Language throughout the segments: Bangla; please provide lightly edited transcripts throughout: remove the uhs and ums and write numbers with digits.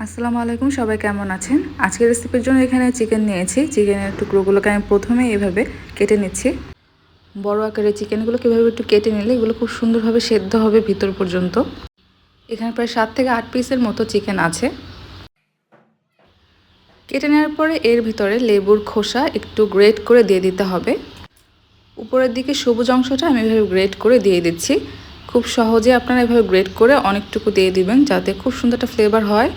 আসসালামু আলাইকুম, সবাই কেমন আছেন? আজকের রেসিপির জন্য এখানে চিকেন নিয়েছি। চিকেনের টুকরোগুলোকে আমি প্রথমে এভাবে কেটে নিচ্ছি। বড় আকারের চিকেনগুলোকে এভাবে একটু কেটে নিলে এগুলো খুব সুন্দরভাবে সেদ্ধ হবে ভিতর পর্যন্ত। এখানে প্রায় 7 থেকে 8 পিসের মতো চিকেন আছে। কেটে নেওয়ার পরে এর ভিতরে লেবুর খোসা একটু গ্রেট করে দিয়ে দিতে হবে। উপরের দিকে সবুজ অংশটা আমি এভাবে গ্রেট করে দিয়ে দিচ্ছি। খুব সহজে আপনারা এভাবে গ্রেট করে অনেকটুকু দিয়ে দিবেন, যাতে খুব সুন্দর একটা ফ্লেভার হয়।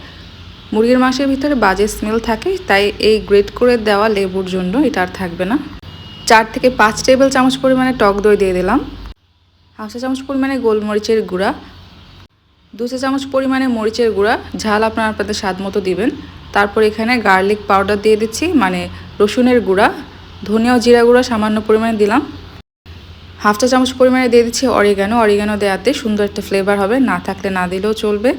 মুরগির মাংসের ভিতরে বাজে স্মেল থাকে, তাই এই গ্রেট করে দেওয়া লেবুর জন্য এটা আর থাকবে না। 4 থেকে 5 টেবিল চামচ পরিমাণে টক দই দিয়ে দিলাম। হাফ চা চামচ পরিমাণে গোলমরিচের গুঁড়া, 2 চা চামচ পরিমাণে মরিচের গুঁড়া, ঝাল আপনারা আপনাদের স্বাদ মতো দিবেন। তারপর এখানে গার্লিক পাউডার দিয়ে দিচ্ছি, মানে রসুনের গুঁড়া। ধনিয়া ও জিরা গুঁড়া সামান্য পরিমাণে দিলাম। হাফ চা চামচ পরিমাণে দিয়ে দিচ্ছি অরিগানো দেওয়াতে সুন্দর একটা ফ্লেভার হবে, না থাকলে না দিলেও চলবে।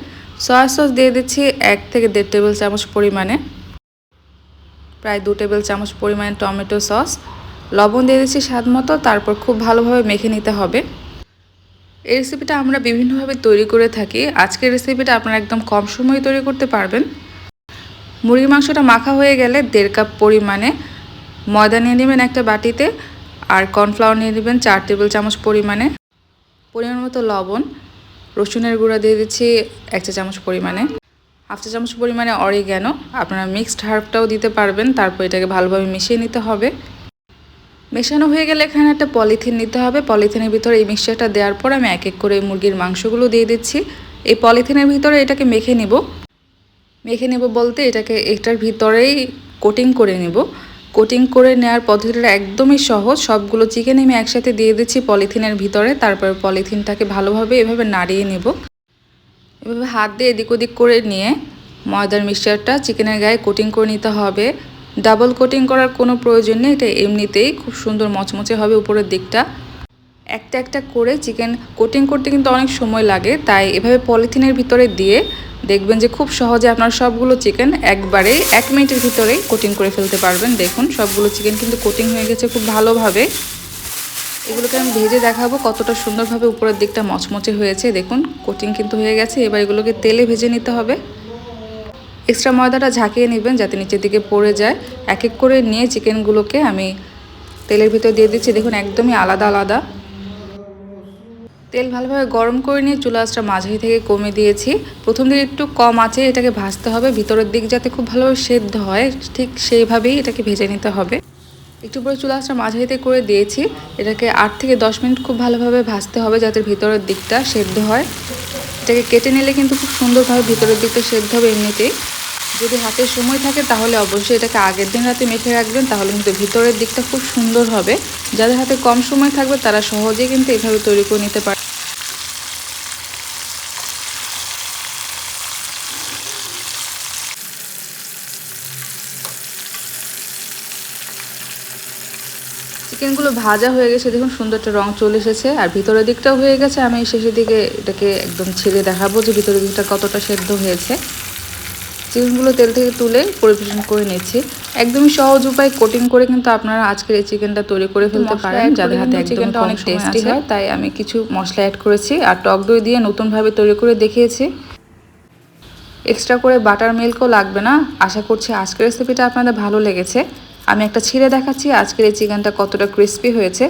সয়া সস দিয়ে দিচ্ছি 1 থেকে 1.5 টেবিল চামচ পরিমাণে, প্রায় 2 টেবিল চামচ পরিমাণে টমেটো সস। লবণ দিয়ে দিচ্ছি স্বাদ মতো। তারপর খুব ভালোভাবে মেখে নিতে হবে। এই রেসিপিটা আমরা বিভিন্নভাবে তৈরি করে থাকি। আজকের রেসিপিটা আপনারা একদম কম সময়ে তৈরি করতে পারবেন। মুরগির মাংসটা মাখা হয়ে গেলে 1.5 কাপ পরিমাণে ময়দা নিয়ে নেবেন একটা বাটিতে, আর কর্নফ্লাওয়ার নিয়ে নেবেন 4 টেবিল চামচ পরিমাণে, পরিমাণ মতো লবণ, রসুনের গুঁড়া দিয়ে দিচ্ছি 1 চা চামচ পরিমাণে, হাফ চা চামচ পরিমাণে অরিগ্যানো, আপনারা মিক্সড হার্বটাও দিতে পারবেন। তারপর এটাকে ভালোভাবে মিশিয়ে নিতে হবে। মেশানো হয়ে গেলে এখানে একটা পলিথিন নিতে হবে। পলিথিনের ভিতরে এই মিক্সচারটা দেওয়ার পর আমি এক এক করে মুরগির মাংসগুলো দিয়ে দিচ্ছি। এই পলিথিনের ভিতরে এটাকে মেখে নেব বলতে এটার ভিতরেই কোটিং করে নেব। কোটিং করে নেওয়ার পদ্ধতিটা একদমই সহজ। সবগুলো চিকেন আমি একসাথে দিয়ে দিচ্ছি পলিথিনের ভিতরে। তারপর পলিথিনটাকে ভালোভাবে এভাবে নাড়িয়ে নেব। এভাবে হাত দিয়ে এদিক ওদিক করে নিয়ে ময়দার মিক্সচারটা চিকেনের গায়ে কোটিং করে নিতে হবে। ডাবল কোটিং করার কোনো প্রয়োজন নেই, এটা এমনিতেই খুব সুন্দর মচমচে হবে উপরের দিকটা। একটা একটা করে চিকেন কোটিং করতে কিন্তু অনেক সময় লাগে, তাই এভাবে পলিথিনের ভিতরে দিয়ে দেখবেন যে খুব সহজে আপনার সবগুলো চিকেন একবারে 1 মিনিটের ভিতরেই কোটিং করে ফেলতে পারবেন। দেখুন সবগুলো চিকেন কিন্তু কোটিং হয়ে গেছে খুব ভালোভাবে। এগুলোকে আমি ভেজে দেখাবো কতটা সুন্দরভাবে উপরের দিকটা মচমচে হয়েছে। দেখুন কোটিং কিন্তু হয়ে গেছে। এবার এগুলোকে তেলে ভেজে নিতে হবে। এক্সট্রা ময়দাটা ঝাঁকিয়ে নেবেন যাতে নিচের দিকে পড়ে যায়। এক এক করে নিয়ে চিকেনগুলোকে আমি তেলের ভিতর দিয়ে দিচ্ছি। দেখুন একদমই আলাদা আলাদা। তেল ভালোভাবে গরম করে নিয়ে চুলা আঁচটা মাঝারি থেকে কমে দিয়েছি। প্রথম দিকে একটু কম আঁচে এটাকে ভাজতে হবে, ভিতরের দিক যাতে খুব ভালোভাবে সেদ্ধ হয়, ঠিক সেইভাবেই এটাকে ভেজে নিতে হবে। একটু পরে চুলা আঁচটা মাঝারিতে করে দিয়েছি। এটাকে 8 থেকে 10 মিনিট খুব ভালোভাবে ভাজতে হবে যাতে ভিতরের দিকটা সেদ্ধ হয়। এটাকে কেটে নিলে কিন্তু খুব সুন্দরভাবে ভিতরের দিকটা সেদ্ধ হবে এমনিতেই। যদি হাতে সময় থাকে তাহলে অবশ্যই এটাকে আগের দিন রাতে মেখে রাখবেন, তাহলে কিন্তু ভিতরের দিকটা খুব সুন্দর হবে। যাদের হাতে কম সময় থাকবে তারা সহজেই কিন্তু এভাবে তৈরি করে নিতে পারে। চিকেনগুলো ভাজা হয়ে গেছে, দেখুন সুন্দর একটা রং চলে এসেছে, আর ভিতরের দিকটাও হয়ে গেছে। আমি শেষের দিকে এটাকে একদম ছেড়ে দেখাবো যে ভিতরের দিকটা কতটা সেদ্ধ হয়েছে। চিকেনগুলো তেল থেকে তুলে পরিবেশন করে নিচ্ছি। একদমই সহজ উপায়, কোটিং করে কিন্তু আপনারা আজকের এই চিকেনটা তৈরি করে ফেলতে পারেন। যাদের হাতে চিকেনটা অনেক টেস্টি হয়, তাই আমি কিছু মশলা অ্যাড করেছি আর টক দই দিয়ে নতুনভাবে তৈরি করে দেখিয়েছি। এক্সট্রা করে বাটার মিল্কও লাগবে না। আশা করছি আজকের রেসিপিটা আপনাদের ভালো লেগেছে। আমি একটা ছিঁড়ে দেখাচ্ছি আজকের এই চিকেনটা কতটা ক্রিস্পি হয়েছে।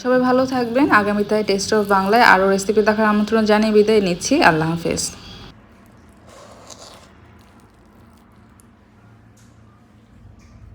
সবাই ভালো থাকবেন। আগামীতে টেস্ট অফ বাংলায় আরও রেসিপি দেখার আমন্ত্রণ জানিয়ে বিদায় নিচ্ছি। আল্লাহ হাফেজ।